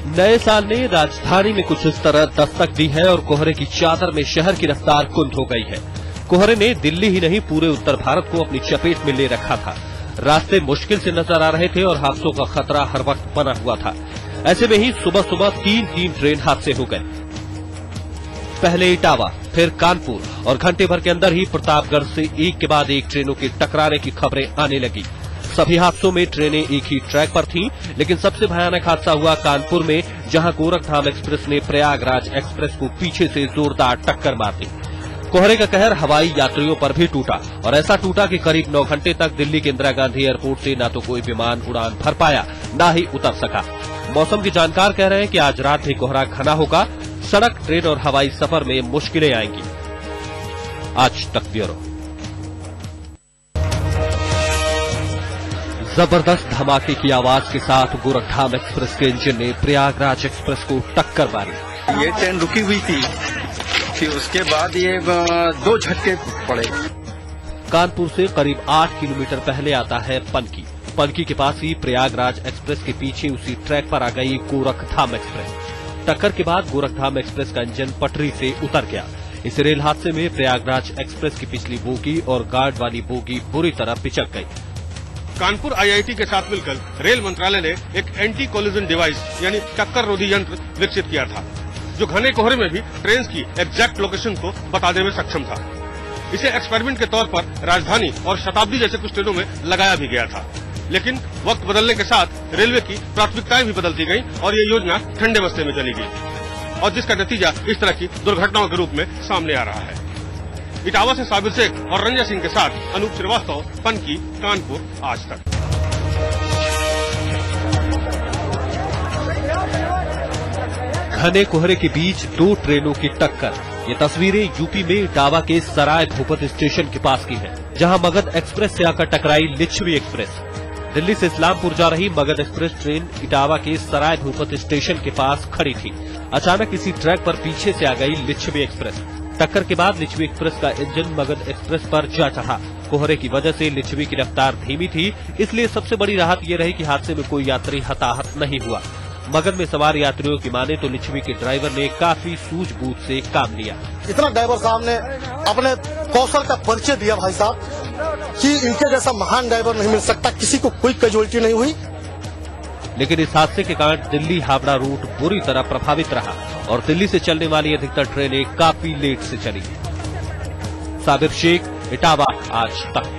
नए साल ने राजधानी में कुछ इस तरह दस्तक दी है और कोहरे की चादर में शहर की रफ्तार कुंद हो गई है। कोहरे ने दिल्ली ही नहीं पूरे उत्तर भारत को अपनी चपेट में ले रखा था। रास्ते मुश्किल से नजर आ रहे थे और हादसों का खतरा हर वक्त बना हुआ था। ऐसे में ही सुबह सुबह तीन ट्रेन हादसे हो गए। पहले इटावा, फिर कानपुर और घंटे भर के अंदर ही प्रतापगढ़ से एक के बाद एक ट्रेनों के टकराने की खबरें आने लगी। सभी हादसों में ट्रेनें एक ही ट्रैक पर थीं, लेकिन सबसे भयानक हादसा हुआ कानपुर में, जहां गोरखधाम एक्सप्रेस ने प्रयागराज एक्सप्रेस को पीछे से जोरदार टक्कर मार दी। कोहरे का कहर हवाई यात्रियों पर भी टूटा और ऐसा टूटा कि करीब 9 घंटे तक दिल्ली के इंदिरा गांधी एयरपोर्ट से न तो कोई विमान उड़ान भर पाया, न ही उतर सका। मौसम के जानकार कह रहे हैं कि आज रात भी कोहरा घना होगा। सड़क, ट्रेन और हवाई सफर में मुश्किलें आएंगी। आज तक ब्यूरो। जबरदस्त धमाके की आवाज के साथ गोरखधाम एक्सप्रेस के इंजन ने प्रयागराज एक्सप्रेस को टक्कर मारी। ये ट्रेन रुकी हुई थी, फिर उसके बाद ये 2 झटके पड़े। कानपुर से करीब 8 किलोमीटर पहले आता है पनकी। पनकी के पास ही प्रयागराज एक्सप्रेस के पीछे उसी ट्रैक पर आ गई गोरखधाम एक्सप्रेस। टक्कर के बाद गोरखधाम एक्सप्रेस का इंजन पटरी से उतर गया। इस रेल हादसे में प्रयागराज एक्सप्रेस की पिछली बोगी और गार्ड वाली बोगी बुरी तरह पिचक गई। कानपुर आईआईटी के साथ मिलकर रेल मंत्रालय ने एक एंटी कोलिजन डिवाइस यानी टक्कर रोधी यंत्र विकसित किया था, जो घने कोहरे में भी ट्रेन की एग्जैक्ट लोकेशन को बताने में सक्षम था। इसे एक्सपेरिमेंट के तौर पर राजधानी और शताब्दी जैसे कुछ ट्रेनों में लगाया भी गया था, लेकिन वक्त बदलने के साथ रेलवे की प्राथमिकताएं भी बदलती गई और ये योजना ठंडे बस्ते में चली गई, और जिसका नतीजा इस तरह की दुर्घटनाओं के रूप में सामने आ रहा है। इटावा से साबिर शेख और रंजन सिंह के साथ अनूप श्रीवास्तव, पनकी, कानपुर, आज तक। घने कोहरे के बीच 2 ट्रेनों की टक्कर। ये तस्वीरें यूपी में इटावा के सराय भूपत स्टेशन के पास की हैं, जहां मगध एक्सप्रेस से आकर टकराई लिच्छवी एक्सप्रेस। दिल्ली से इस्लामपुर जा रही मगध एक्सप्रेस ट्रेन इटावा के सराय भूपत स्टेशन के पास खड़ी थी। अचानक इसी ट्रैक पर पीछे से आ गई लिच्छवी एक्सप्रेस। टक्कर के बाद लिच्छवी एक्सप्रेस का इंजन मगध एक्सप्रेस पर जा चढ़ा। कोहरे की वजह से लिच्छवी की रफ्तार धीमी थी, इसलिए सबसे बड़ी राहत ये रही कि हादसे में कोई यात्री हताहत नहीं हुआ। मगध में सवार यात्रियों की माने तो लिच्छवी के ड्राइवर ने काफी सूझबूझ से काम लिया। इतना ड्राइवर साहब ने अपने कौशल का परिचय दिया भाई साहब, कि इनके जैसा महान ड्राइवर नहीं मिल सकता। किसी को कोई कैजुअल्टी नहीं हुई। लेकिन इस हादसे के कारण दिल्ली हावड़ा रूट बुरी तरह प्रभावित रहा और दिल्ली से चलने वाली अधिकतर ट्रेनें काफी लेट से चली। साबिर शेख, इटावा, आज तक।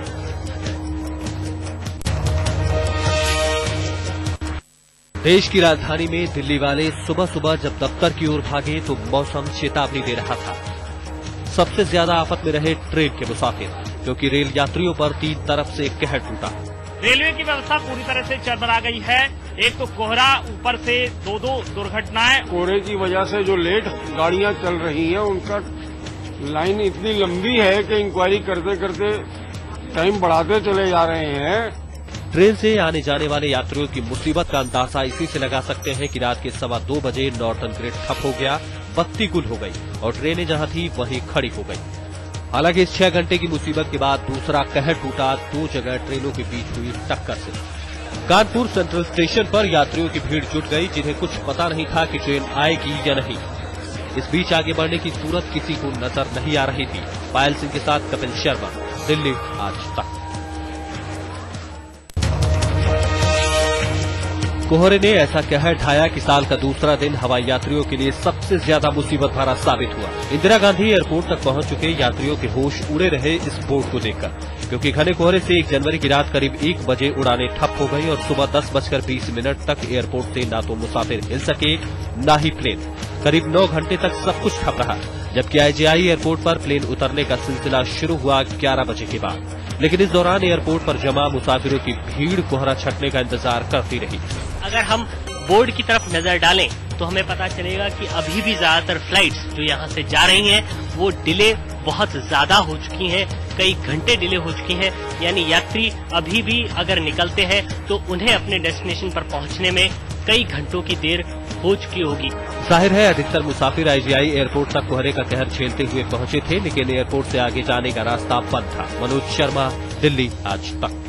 देश की राजधानी में दिल्ली वाले सुबह सुबह जब दफ्तर की ओर भागे तो मौसम चेतावनी दे रहा था। सबसे ज्यादा आफत में रहे ट्रेन के मुसाफिर, क्योंकि रेल यात्रियों पर 3 तरफ से कहर टूटा। रेलवे की व्यवस्था पूरी तरह से चरमरा गई है। एक तो कोहरा, ऊपर से 2 दुर्घटनाएं। कोहरे की वजह से जो लेट गाड़ियां चल रही हैं, उनका लाइन इतनी लंबी है कि इंक्वायरी करते करते टाइम बढ़ाते चले जा रहे हैं। ट्रेन से आने जाने वाले यात्रियों की मुसीबत का अंदाजा इसी से लगा सकते हैं कि रात के 2:15 बजे नॉर्दर्न ग्रिड ठप हो गया, बत्ती गुल हो गई और ट्रेनें जहां थी वहीं खड़ी हो गई। हालांकि इस 6 घंटे की मुसीबत के बाद दूसरा कहर टूटा 2 जगह ट्रेनों के बीच हुई टक्कर से। कानपुर सेंट्रल स्टेशन पर यात्रियों की भीड़ जुट गई, जिन्हें कुछ पता नहीं था कि ट्रेन आएगी या नहीं। इस बीच आगे बढ़ने की सूरत किसी को नजर नहीं आ रही थी। पायल सिंह के साथ कपिल शर्मा, दिल्ली, आज तक। कोहरे ने ऐसा कहर ढाया कि साल का दूसरा दिन हवाई यात्रियों के लिए सबसे ज्यादा मुसीबत भरा साबित हुआ। इंदिरा गांधी एयरपोर्ट तक पहुंच चुके यात्रियों के होश उड़े रहे इस बोर्ड को देखकर, क्योंकि घने कोहरे से 1 जनवरी की रात करीब 1 बजे उड़ानें ठप हो गई और सुबह 10:20 तक एयरपोर्ट से न तो मुसाफिर हिल सके न ही प्लेन। करीब 9 घंटे तक सब कुछ ठप रहा, जबकि आईजीआई एयरपोर्ट पर प्लेन उतरने का सिलसिला शुरू हुआ 11 बजे के बाद। लेकिन इस दौरान एयरपोर्ट पर जमा मुसाफिरों की भीड़ कोहरा छटने का इंतजार करती रही। अगर हम बोर्ड की तरफ नजर डालें तो हमें पता चलेगा कि अभी भी ज्यादातर फ्लाइट्स जो यहाँ से जा रही हैं वो डिले बहुत ज्यादा हो चुकी हैं, कई घंटे डिले हो चुकी हैं। यानी यात्री अभी भी अगर निकलते हैं तो उन्हें अपने डेस्टिनेशन पर पहुंचने में कई घंटों की देर हो चुकी होगी। जाहिर है अधिकतर मुसाफिर आईजीआई एयरपोर्ट तक कोहरे का कहर झेलते हुए पहुंचे थे, लेकिन एयरपोर्ट से आगे जाने का रास्ता बंद था। मनोज शर्मा, दिल्ली, आज तक।